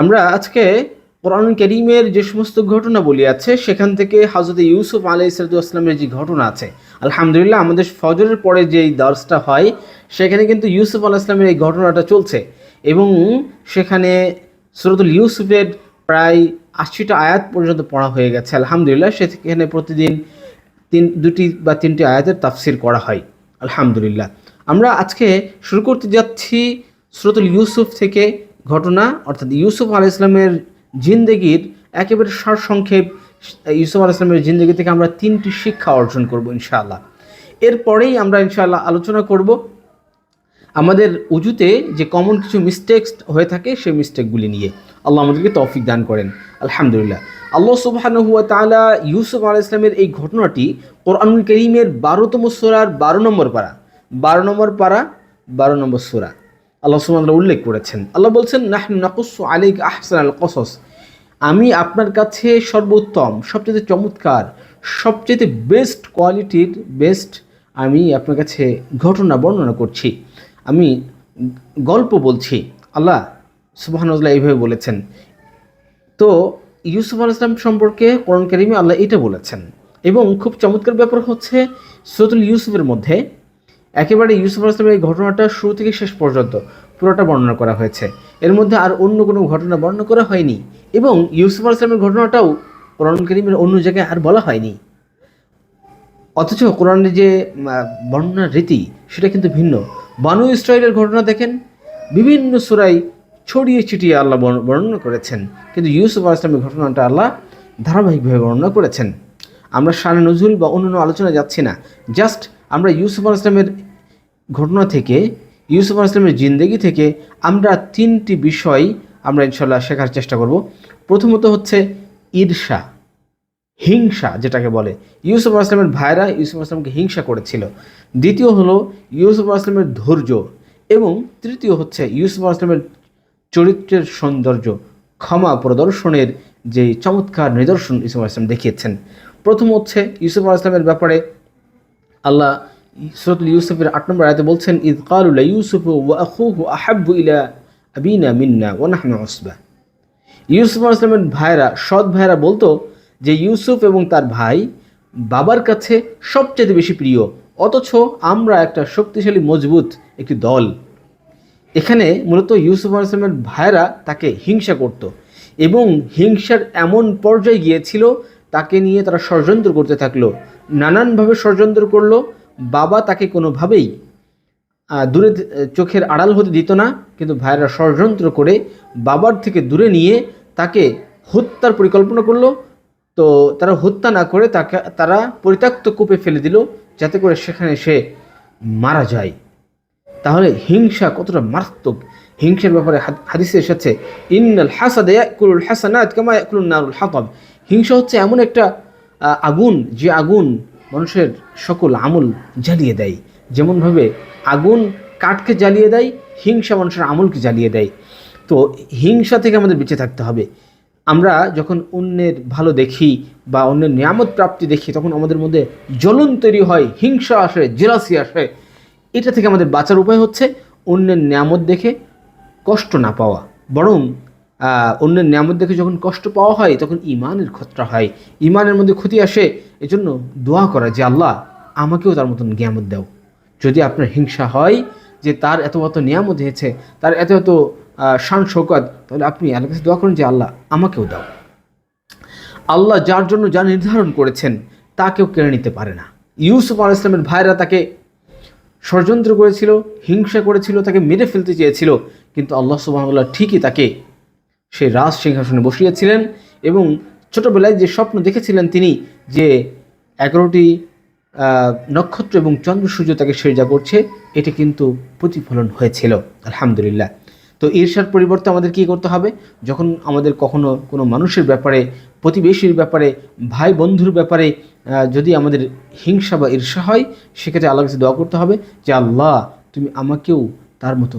আমরা আজকে কোরআন কারীমের যে সমস্ত ঘটনা বলি আছে সেখান থেকে হযরত ইউসুফ আলাইহিসসালামের যে ঘটনা আছে, আলহামদুলিল্লাহ আমাদের ফজরের পরে যেই দার্সটা হয় সেখানে কিন্তু ইউসুফ আলাইহিসসালামের এই ঘটনাটা চলছে এবং সেখানে সূরাতুল ইউসুফের প্রায় ৮০টা আয়াত পর্যন্ত পড়া হয়ে গেছে। আলহামদুলিল্লাহ সেখানে প্রতিদিন দুটি বা তিনটি আয়াতের তাফসির করা হয়। আলহামদুলিল্লাহ আমরা আজকে শুরু করতে যাচ্ছি সূরাতুল ইউসুফ থেকে ঘটনা, অর্থাৎ ইউসুফ আলাইহিসসালামের জিন্দেগির একেবারে সারসংক্ষেপ। ইউসুফ আলাইহিসসালামের জিন্দেগি থেকে আমরা ৩টি শিক্ষা অর্জন করব ইনশাআল্লাহ। এরপরেই আমরা ইনশাআল্লাহ আলোচনা করব আমাদের উজুতে যে কমন কিছু মিস্টেকস হয়ে থাকে সেই মিস্টেকগুলি নিয়ে। আল্লাহ আমাদেরকে তৌফিক দান করেন। আলহামদুলিল্লাহ আল্লাহ সুবহানাহু ওয়া তাআলা ইউসুফ আলাইহিসসালামের এই ঘটনাটি কোরআনুল কারীমের ১২তম সূরার ১২ নম্বর পারা ১২ নম্বর সূরা আল্লাহ সুবহানাহু ওয়া তাআলা উল্লেখ করেছেন। আল্লাহ বলছেন, নাহনু নাকুসু আলাইকা আহসানাল কসস, আমি আপনার কাছে সর্বোত্তম, সবচেয়ে চমৎকার, সবচেয়ে বেস্ট কোয়ালিটির আমি আপনার কাছে ঘটনা বর্ণনা করছি, আমি গল্প বলছি। আল্লাহ সুবহানাহু ওয়া তাআলা এইভাবে বলেছেন। তো ইউসুফ আলাইহিসসালাম সম্পর্কে কোরআন কারীমে আল্লাহ এটা বলেছেন এবং খুব চমৎকার ব্যাপার হচ্ছে সূরাতুল ইউসুফের মধ্যে একেবারে ইউসুফ আলাইহিসসালামের এই ঘটনাটা শুরু থেকে শেষ পর্যন্ত পুরোটা বর্ণনা করা হয়েছে। এর মধ্যে আর অন্য কোনো ঘটনা বর্ণনা করা হয়নি এবং ইউসুফ আলাইহিসসালামের ঘটনাটাও কোরআন কারীমের অন্য জায়গায় আর বলা হয়নি। অথচ কোরআনের যে বর্ণনার রীতি সেটা কিন্তু ভিন্ন। বানু ইসরাঈলের ঘটনা দেখেন, বিভিন্ন সূরায় ছড়িয়ে ছিটিয়ে আল্লাহ বর্ণনা করেছেন, কিন্তু ইউসুফ আলাইহিসসালামের ঘটনাটা আল্লাহ ধারাবাহিকভাবে বর্ণনা করেছেন। আমরা শানে নজুল বা অন্যান্য আলোচনা যাচ্ছি না, জাস্ট আমরা ইউসুফ আলাইহিসসালামের ঘটনা থেকে, ইউসুফ আলাইহিসসালামের জিন্দেগি থেকে আমরা 3টি বিষয় আমরা ইনশাআল্লাহ শেখার চেষ্টা করব। প্রথমত হচ্ছে ঈর্ষা, হিংসা যেটাকে বলে। ইউসুফ আলাইহিসসালামের ভাইরা ইউসুফ আলাইহিসসালামকে হিংসা করেছিল। দ্বিতীয় হলো ইউসুফ আলাইহিসসালামের ধৈর্য এবং তৃতীয় হচ্ছে ইউসুফ আলাইহিসসালামের চরিত্রের সৌন্দর্য, ক্ষমা প্রদর্শনের যে চমৎকার নিদর্শন ইউসুফ আলাইহিসসালাম দেখিয়েছেন। প্রথম হচ্ছে ইউসুফ আলাইহিসসালামের ব্যাপারে আল্লাহ সূরাতুল ইউসুফের ৮ নম্বর আয়াতে বলছেন, ইয ক্বালু লা ইউসুফু ওয়া আখুহু আহাব্বু ইলা আবিনা মিন্না ওয়া নাহনু উসবা। ইউসুফ আলাইহিসসালামের ভাইরা, সৎ ভাইরা বলতো যে ইউসুফ এবং তার ভাই বাবার কাছে সবচেয়ে বেশি প্রিয়, অথচ আমরা একটা শক্তিশালী মজবুত একটি দল। এখানে মূলত ইউসুফ আলাইহিসসালামের ভাইরা তাকে হিংসা করত এবং হিংসার এমন পর্যায়ে গিয়েছিল তাকে নিয়ে তারা ষড়যন্ত্র করতে থাকলো, নানানভাবে ষড়যন্ত্র করলো। বাবা তাকে কোনোভাবেই দূরে চোখের আড়াল হতে দিত না, কিন্তু ভাইরা ষড়যন্ত্র করে বাবার থেকে দূরে নিয়ে তাকে হত্যার পরিকল্পনা করলো। তো তারা হত্যা না করে তারা পরিত্যক্ত কূপে ফেলে দিল, যাতে করে সেখানে সে মারা যায়। তাহলে হিংসা কতটা মারাত্মক! হিংসার ব্যাপারে হাদিসে এসেছে, ইন্নাল হাসাদা ইয়াকুলুল হাসানাত কামা ইয়াকুলুন নারুল হাতাব। হিংসা হচ্ছে এমন একটা আগুন, যে আগুন মানুষের সকল আমল জ্বালিয়ে দেয়। যেমনভাবে আগুন কাঠকে জ্বালিয়ে দেয়, হিংসা মানুষের আমলকে জ্বালিয়ে দেয়। তো হিংসা থেকে আমাদের বেঁচে থাকতে হবে। আমরা যখন অন্যের ভালো দেখি বা অন্যের নিয়ামত প্রাপ্তি দেখি, তখন আমাদের মধ্যে জ্বলন তৈরি হয়, হিংসা আসে, জেলাসি আসে। এটা থেকে আমাদের বাঁচার উপায় হচ্ছে অন্যের নিয়ামত দেখে কষ্ট না পাওয়া, বরং অন্যের নিয়ামত দেখে যখন কষ্ট পাওয়া হয় তখন ইমানের খতরা হয়, ইমানের মধ্যে ক্ষতি আসে। এজন্য দোয়া করা যে আল্লাহ আমাকেও তার মতন নিয়ামত দাও। যদি আপনার হিংসা হয় যে তার এত নিয়ামত হয়েছে, তার এত শান শৌকত, তাহলে আপনি আল্লাহর কাছে দোয়া করেন যে আল্লাহ আমাকেও দাও। আল্লাহ যার জন্য যা নির্ধারণ করেছেন তা কেউ কেড়ে নিতে পারে না। ইউসুফ আলাইহিসসালামের ভাইরা তাকে ষড়যন্ত্র করেছিল, হিংসা করেছিল, তাকে মেরে ফেলতে চেয়েছিল, কিন্তু আল্লাহ সুবহানাহু ওয়া তাআলা ঠিকই তাকে সেই রাজ সিংহাসনে বসিয়েছিলেন এবং ছোটবেলায় যে স্বপ্ন দেখেছিলেন তিনি, যে 11টি নক্ষত্র এবং চন্দ্র সূর্য তাকে সেজদা করছে, এটি কিন্তু প্রতিফলন হয়েছিল। আলহামদুলিল্লাহ। তো ঈর্ষার পরিবর্তে আমাদের কী করতে হবে? যখন আমাদের কখনো কোনো মানুষের ব্যাপারে, প্রতিবেশীর ব্যাপারে, ভাই বন্ধুর ব্যাপারে যদি আমাদের হিংসা বা ঈর্ষা হয়, সেক্ষেত্রে আল্লাহর কাছে দোয়া করতে হবে যে আল্লাহ তুমি আমাকেও তার মতো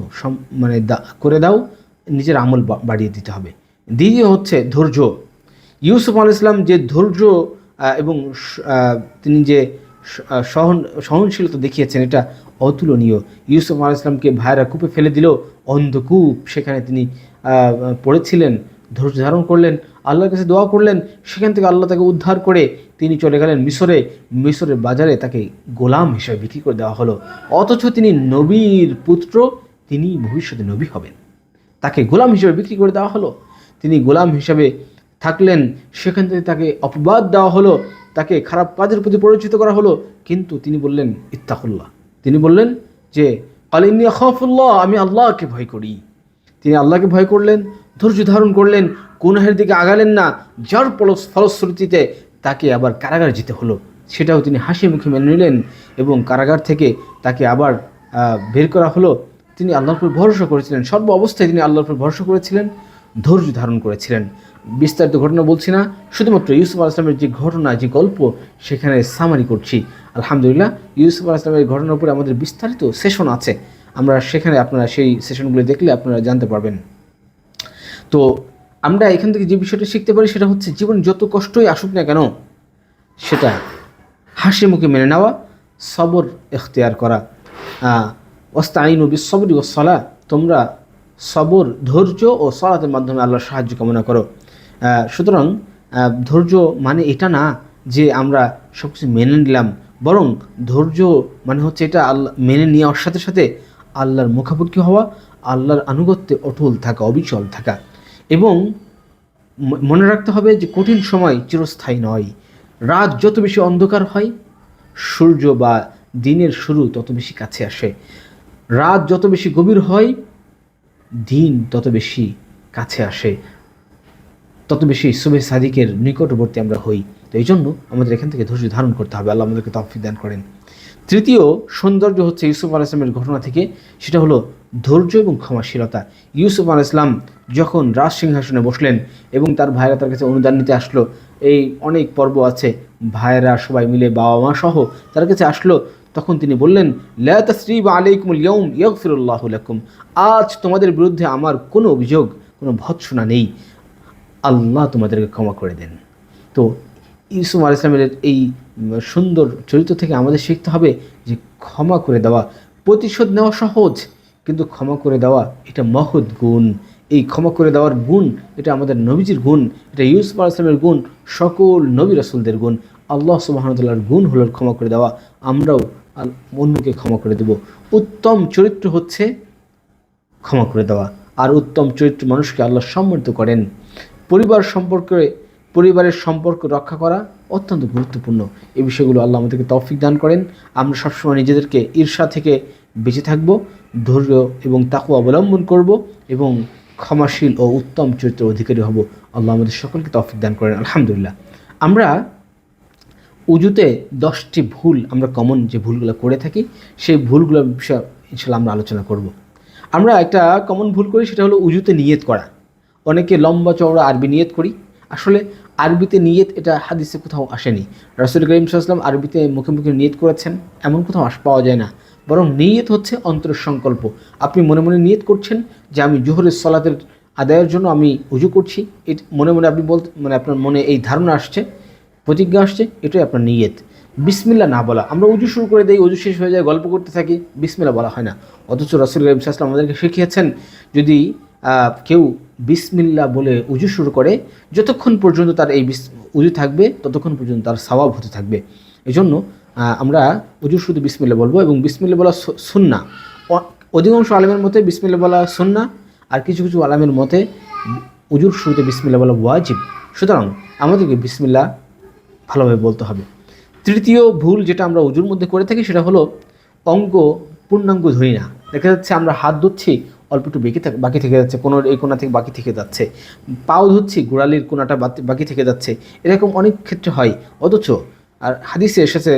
করে দাও, নিজের আমল বাড়িয়ে দিতে হবে। দ্বিতীয় হচ্ছে ধৈর্য। ইউসুফ আলাইহিস সালাম যে ধৈর্য এবং তিনি যে সহনশীলতা দেখিয়েছেন, এটা অতুলনীয়। ইউসুফ আলাইহিস সালামকে ভাইরা কূপে ফেলে দিল, অন্ধকূপ, সেখানে তিনি পড়েছিলেন, ধৈর্য ধারণ করলেন, আল্লাহর কাছে দোয়া করলেন, সেখান থেকে আল্লাহ তাকে উদ্ধার করে তিনি চলে গেলেন মিশরের বাজারে তাকে গোলাম হিসেবে বিক্রি করে দেওয়া হলো। অথচ তিনি নবীর পুত্র, তিনি ভবিষ্যতে নবী হবেন, তাকে গোলাম হিসেবে বিক্রি করে দেওয়া হলো। তিনি গোলাম হিসেবে থাকলেন, সেখান থেকে তাকে অপবাদ দেওয়া হলো, তাকে খারাপ কাজের প্রতি পরিচিত করা হলো। কিন্তু তিনি বললেন ইত্তাকুল্লাহ, তিনি বললেন যে ক্বাল ইন্নী আখাফুল্লাহ, আমি আল্লাহকে ভয় করি। তিনি আল্লাহকে ভয় করলেন, ধৈর্য ধারণ করলেন, গুনাহের দিকে আগালেন না, যার ফলশ্রুতিতে তাকে আবার কারাগার যেতে হলো। সেটাও তিনি হাসি মুখে মেনে নিলেন এবং কারাগার থেকে তাকে আবার বের করা হলো। তিনি আল্লাহর উপর ভরসা করেছিলেন, সর্ব অবস্থায় তিনি আল্লাহর উপর ভরসা করেছিলেন, ধৈর্য ধারণ করেছিলেন। বিস্তারিত ঘটনা বলছি না, শুধুমাত্র ইউসুফ আলাইহিস সালামের যে ঘটনা, যে গল্প, সেখানে সামারি করছি। আলহামদুলিল্লাহ, ইউসুফ আলাইহিস সালামের ঘটনার উপরে আমাদের বিস্তারিত সেশন আছে, আমরা সেখানে আপনারা সেই সেশনগুলো দেখলে আপনারা জানতে পারবেন। তো আমরা এখান থেকে যে বিষয়টা শিখতে পারি সেটা হচ্ছে, জীবন যত কষ্টই আসুক না কেন সেটা হাসি মুখে মেনে নেওয়া, সবর এখতিয়ার করা। ওয়াস্তাঈনু বিস-সবরি ওয়াস-সালাহ, তোমরা সবর, ধৈর্য ও সালাতের মাধ্যমে আল্লাহর সাহায্য কামনা করো। সুতরাং ধৈর্য মানে এটা না যে আমরা সব কিছু মেনে নিলাম, বরং ধৈর্য মানে হচ্ছে এটা আল্লাহ মেনে নেওয়ার সাথে সাথে আল্লাহর মুখাপেক্ষি হওয়া, আল্লাহর আনুগত্যে অটল থাকা, অবিচল থাকা। এবং মনে রাখতে হবে যে কঠিন সময় চিরস্থায়ী নয়। রাত যত বেশি অন্ধকার হয়, সূর্য বা দিনের শুরু তত বেশি কাছে আসে। রাত যত বেশি গভীর হয়, দিন তত বেশি কাছে আসে, তত বেশি সুবহে সাদিকের নিকটবর্তী আমরা হই। তো এই জন্য আমাদের এখান থেকে ধৈর্য ধারণ করতে হবে। আল্লাহ আমাদেরকে তৌফিক দান করেন। তৃতীয় সৌন্দর্য হচ্ছে ইউসুফ আলাইহিস সালামের ঘটনা থেকে, সেটা হলো ধৈর্য এবং ক্ষমাশীলতা। ইউসুফ আলাইহিস সালাম যখন রাজ সিংহাসনে বসলেন এবং তার ভাইরা তার কাছে অনুদান নিতে আসলো, এই অনেক পর্ব আছে, ভাইরা সবাই মিলে, বাবা মা সহ তার কাছে আসলো, তখন তিনি বললেন লা তাসরিবা আলাইকুমুল ইয়াউম ইয়াগফিরুল্লাহু লাকুম, আজ তোমাদের বিরুদ্ধে আমার কোনো অভিযোগ, কোনো ভৎসনা নেই, আল্লাহ তোমাদেরকে ক্ষমা করে দেন। তো ইউসুফ আলাইহিস সালামের এই সুন্দর চরিত্র থেকে আমাদের শিখতে হবে যে ক্ষমা করে দেওয়া, প্রতিশোধ নেওয়া সহজ, কিন্তু ক্ষমা করে দেওয়া এটা মহৎ গুণ। এই ক্ষমা করে দেওয়ার গুণ, এটা আমাদের নবীজির গুণ, এটা ইউসুফ আলাইহিস সালামের গুণ, সকল নবী রাসূলদের গুণ। আল্লাহ সুবহানাহু ওয়া তাআলার গুণ হলো ক্ষমা করে দেওয়া। আমরাও অন্যকে ক্ষমা করে দেব। উত্তম চরিত্র হচ্ছে ক্ষমা করে দেওয়া, আর উত্তম চরিত্র মানুষকে আল্লাহ সম্মানিত করেন। পরিবারের সম্পর্ক রক্ষা করা অত্যন্ত গুরুত্বপূর্ণ। এই বিষয়গুলো আল্লাহ আমাদেরকে তৌফিক দান করেন। আমরা সবসময় নিজেদেরকে ঈর্ষা থেকে বেঁচে থাকব, ধৈর্য এবং তাকওয়া অবলম্বন করব এবং ক্ষমাশীল ও উত্তম চরিত্রের অধিকারী হব। আল্লাহ আমাদের সকলকে তৌফিক দান করেন। আলহামদুলিল্লাহ, আমরা উজুতে 10টি ভুল, আমরা কমন যে ভুলগুলো করে থাকি, সেই ভুলগুলোর বিষয়ে ইনশাআল্লাহ আমরা আলোচনা করব। আমরা একটা কমন ভুল করি, সেটা হলো উজুতে নিয়ত করা। অনেকে লম্বা চওড়া আরবি নিয়ত করি। আসলে আরবিতে নিয়ত এটা হাদিসে কোথাও আসেনি। রাসূল করিম সাল্লাল্লাহু আলাইহি ওয়াসাল্লাম আরবিতে মুখে মুখে নিয়ত করেছেন এমন কোথাও পাওয়া যায় না। বরং নিয়ত হচ্ছে অন্তরের সংকল্প। আপনি মনে মনে নিয়ত করছেন যে আমি জোহরের সালাতের আদায়ের জন্য আমি উজু করছি, মনে মনে আপনি আপনার মনে এই ধারণা আসছে, প্রতিজ্ঞা আসছে, এটাই আপনার নিয়ত। বিসমিল্লাহ না বলা, আমরা উজু শুরু করে দেই, উজু শেষ হয়ে যায়, গল্প করতে থাকি, বিসমিল্লাহ বলা হয় না। অথচ রাসূল করিম সাল্লাল্লাহু আলাইহি ওয়াসাল্লাম আমাদেরকে শিখিয়েছেন, যদি কেউ বিসমিল্লাহ বলে উজু শুরু করে, যতক্ষণ পর্যন্ত তার এই উজু থাকবে ততক্ষণ পর্যন্ত তার সওয়াব হতে থাকবে। এই জন্য আমরা উজু শুধু বিসমিল্লাহ বলবো, এবং বিসমিল্লাহ বলা সুন্নাহ। অধিকাংশ আলেমের মতে বিসমিল্লাহ বলা সুন্নাহ, আর কিছু কিছু আলেমের মতে উজুর শুরুতে বিসমিল্লাহ বলা ওয়াজিব। সুতরাং আমাদেরকে বিসমিল্লাহ ভালোভাবে বলতে হবে। তৃতীয় ভুল যেটা আমরা উজুর মধ্যে করে থাকি, সেটা হলো অঙ্গ পূর্ণাঙ্গ ধরি না। দেখা যাচ্ছে আমরা হাত ধুচ্ছি, অল্প একটু বাকি থেকে যাচ্ছে, কোনোর এই কোণা থেকে বাকি থেকে যাচ্ছে, পাও ধুচ্ছি, গোড়ালির কোণাটা বাকি থেকে যাচ্ছে, এরকম অনেক ক্ষেত্রে হয়। অথচ আর হাদিসে এসেছে,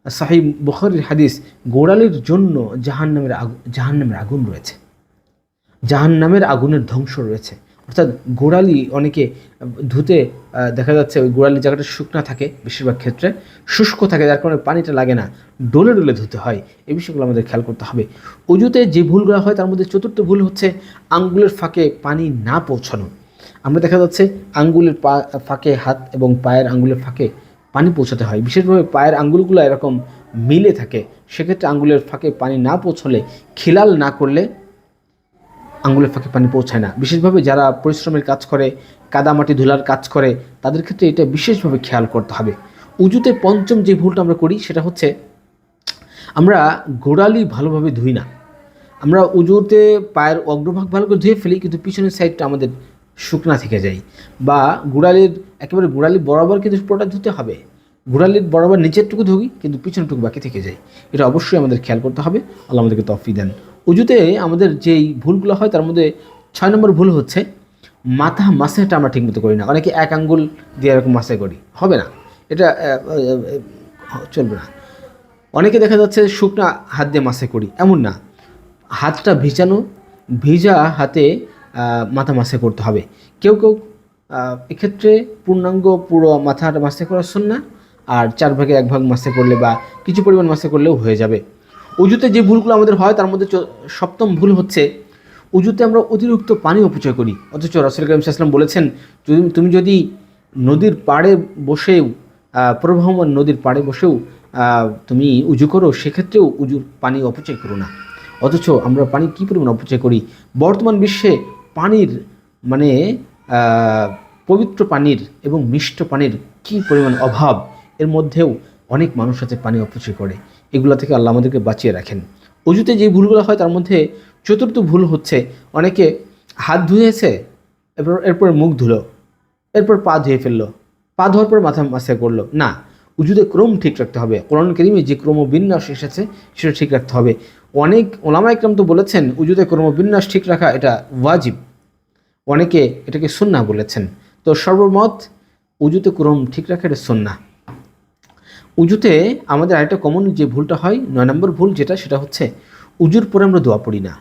সহিহ বুখারীর হাদিস, গোড়ালির জন্য জাহান্নামের আগুন রয়েছে, জাহান্নামের আগুনের ধ্বংস রয়েছে। অর্থাৎ গোড়ালি অনেকে ধুতে দেখা যাচ্ছে ওই গোড়ালির জায়গাটা শুকনা থাকে, বেশিরভাগ ক্ষেত্রে শুষ্ক থাকে, যার কারণে পানিটা লাগে না, ডোলে ডোলে ধুতে হয়। এই বিষয়গুলো আমাদের খেয়াল করতে হবে। অজুতে যে ভুলগুলো হয় তার মধ্যে চতুর্থ ভুল হচ্ছে আঙ্গুলের ফাঁকে পানি না পৌঁছানো। আমরা দেখা যাচ্ছে আঙ্গুলের ফাঁকে, হাত এবং পায়ের আঙ্গুলের ফাঁকে পানি পৌঁছাতে হয়। বিশেষভাবে পায়ের আঙ্গুলগুলো এরকম মিলে থাকে, সেক্ষেত্রে আঙ্গুলের ফাঁকে পানি না পৌঁছলে, খিলাল না করলে আঙ্গুলের ফাঁকে পানি পৌঁছায় না। বিশেষভাবে যারা পরিশ্রমের কাজ করে, কাদামাটি ধুলার কাজ করে, তাদের ক্ষেত্রে এটা বিশেষভাবে খেয়াল করতে হবে। উজুতে পঞ্চম যে ভুলটা আমরা করি সেটা হচ্ছে আমরা গোড়ালি ভালোভাবে ধুই না। আমরা উজুতে পায়ের অগ্রভাগ ভালো করে ধুয়ে ফেলি, কিন্তু পিছনের সাইডটা আমাদের শুকনা থেকে যায়, বা গোড়ালির একেবারে গোড়ালি বরাবর কিন্তু পুরোটা ধুতে হবে। গোড়ালির বরাবর নিচেরটুকু ধুই, কিন্তু পিছনটুকু বাকি থেকে যায়। এটা অবশ্যই আমাদের খেয়াল করতে হবে। আল্লাহ আমাদেরকে তৌফিক দেন। উজুতে আমাদের যেই ভুলগুলো হয় তার মধ্যে 6 নম্বর ভুল হচ্ছে মাথা মাসাজটা আমরা ঠিকমতো করি না। অনেকে এক আঙ্গুল দিয়ে এরকম মাসাজ করি, হবে না, এটা চলবে না। অনেকে দেখা যাচ্ছে শুকনা হাত দিয়ে মাসাজ করি, এমন না, হাতটা ভিজা হাতে মাথা মাসাজ করতে হবে। কেউ কেউ এক্ষেত্রে পূর্ণাঙ্গ পুরো মাথাটা মাসাজ করার সুন্নাহ, আর 4 ভাগে 1 ভাগ মাসাজ করলে বা কিছু পরিমাণ মাসাজ করলেও হয়ে যাবে। উজুতে যে ভুলগুলো আমাদের হয় তার মধ্যে 7ম ভুল হচ্ছে উজুতে আমরা অতিরিক্ত পানি অপচয় করি। অথচ রাসূল কারীম সাল্লাল্লাহু আলাইহি ওয়াসাল্লাম বলেছেন, তুমি যদি নদীর পাড়ে বসেও, প্রবাহমান নদীর পাড়ে বসেও তুমি উজু করো, সেক্ষেত্রেও উজুর পানি অপচয় করো না। অথচ আমরা পানি কী পরিমাণ অপচয় করি। বর্তমান বিশ্বে পানির মানে পবিত্র পানির এবং মিষ্ট পানির কী পরিমাণ অভাব, এর মধ্যেও অনেক মানুষ আছে পানি অপচয় করে। এগুলো থেকে আল্লাহ আমাদেরকে বাঁচিয়ে রাখেন। অজুতে যে ভুলগুলো হয় তার মধ্যে 4র্থ ভুল হচ্ছে অনেকে হাত ধুয়েছে, এরপর মুখ ধুলো, এরপর পা ধুয়ে ফেললো, পা ধোয়ার পর মাথা মাসা করলো না। উজুতে ক্রম ঠিক রাখতে হবে। কোরআন কারীমে যে ক্রমবিন্যাস এসেছে সেটা ঠিক রাখতে হবে। অনেক ওলামা ইকরাম তো বলেছেন উজুতে ক্রমবিন্যাস ঠিক রাখা এটা ওয়াজিব, অনেকে এটাকে সুন্নাহ বলেছেন। তো সর্বমত উজুতে ক্রম ঠিক রাখা এটা সুন্নাহ। উজুতে আমাদের আরেকটা কমন যে ভুলটা হয়, 9 নম্বর ভুল যেটা, সেটা হচ্ছে উজুর পরে আমরা দোয়া পড়ি না।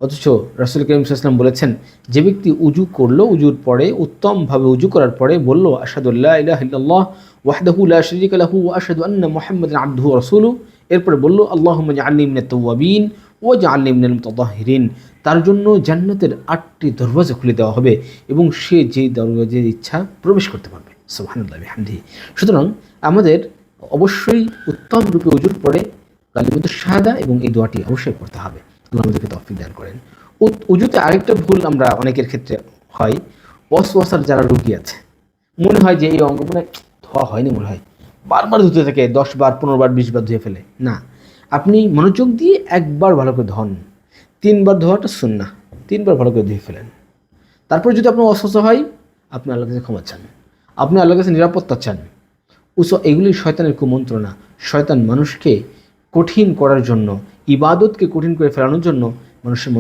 অথচ রাসূল কারীম সাল্লাল্লাহু আলাইহি ওয়াসাল্লাম বলেছেন, যে ব্যক্তি উজু করলো, উজুর পরে উত্তমভাবে উজু করার পরে বলল আশহাদু আল্লা ইলাহা ইল্লাল্লাহ ওয়াহদাহু লা শারীকা লাহু ওয়া আশহাদু আন্না মুহাম্মাদান আবদুহু ওয়া রাসূলুহু, এরপরে বলল আল্লাহুম্মা ইজআলনি মিনাত তাওয়াবিন ওয়াজআলনি মিনাল মুতাতাহহিরিন, তার জন্য জান্নাতের 8টি দরওয়াজা খুলে দেওয়া হবে এবং সে যেই দরওয়াজার ইচ্ছা প্রবেশ করতে পারবে। সুবহানাল্লাহি ওয়া বিহামদিহি। সুতরাং আমাদের অবশ্যই উত্তম রূপে উজুর পরে কালিমাতুশ শাহাদা এবং এই দোয়াটি অবশ্যই করতে হবে। আল্লাহ আমাদেরকে তৌফিক দান করেন। উজুতে আরেকটা ভুল আমরা অনেকের ক্ষেত্রে হয়, ওয়াসওয়াসার যারা রোগী আছে, মনে হয় যে এই অঙ্গ মনে ধোয়া হয়নি, মনে হয় বারবার ধুতে থাকে, 10 বার 15 বার 20 বার ধুয়ে ফেলে। না, আপনি মনোযোগ দিয়ে একবার ভালো করে ধোন, 3 বার ধোয়াটা সুন্নাহ, 3 বার ভালো করে ধুয়ে ফেলেন। তারপর যদি আপনার অসুস্থ হয়, আপনি আল্লাহর কাছে ক্ষমা চান, আপনি আল্লাহর কাছে নিরাপত্তা চান। এগুলি শয়তানের কুমন্ত্রণা। শয়তান মানুষকে কঠিন করার জন্য, ইবাদতকে কঠিন করে ফেলানোর জন্য মানুষের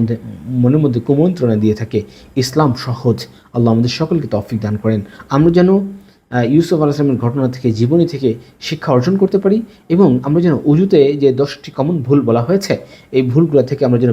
মনের মধ্যে কুমন্ত্রণা দিয়ে থাকে। ইসলাম সহজ। আল্লাহ আমাদের সকলকে তৌফিক দান করেন। আমরা যেন ইউসুফ আলাইহিস সালামের ঘটনা থেকে, জীবনী থেকে শিক্ষা অর্জন করতে পারি, এবং আমরা যেন উজুতে যে 10টি কমন ভুল বলা হয়েছে এই ভুলগুলো থেকে আমরা যেন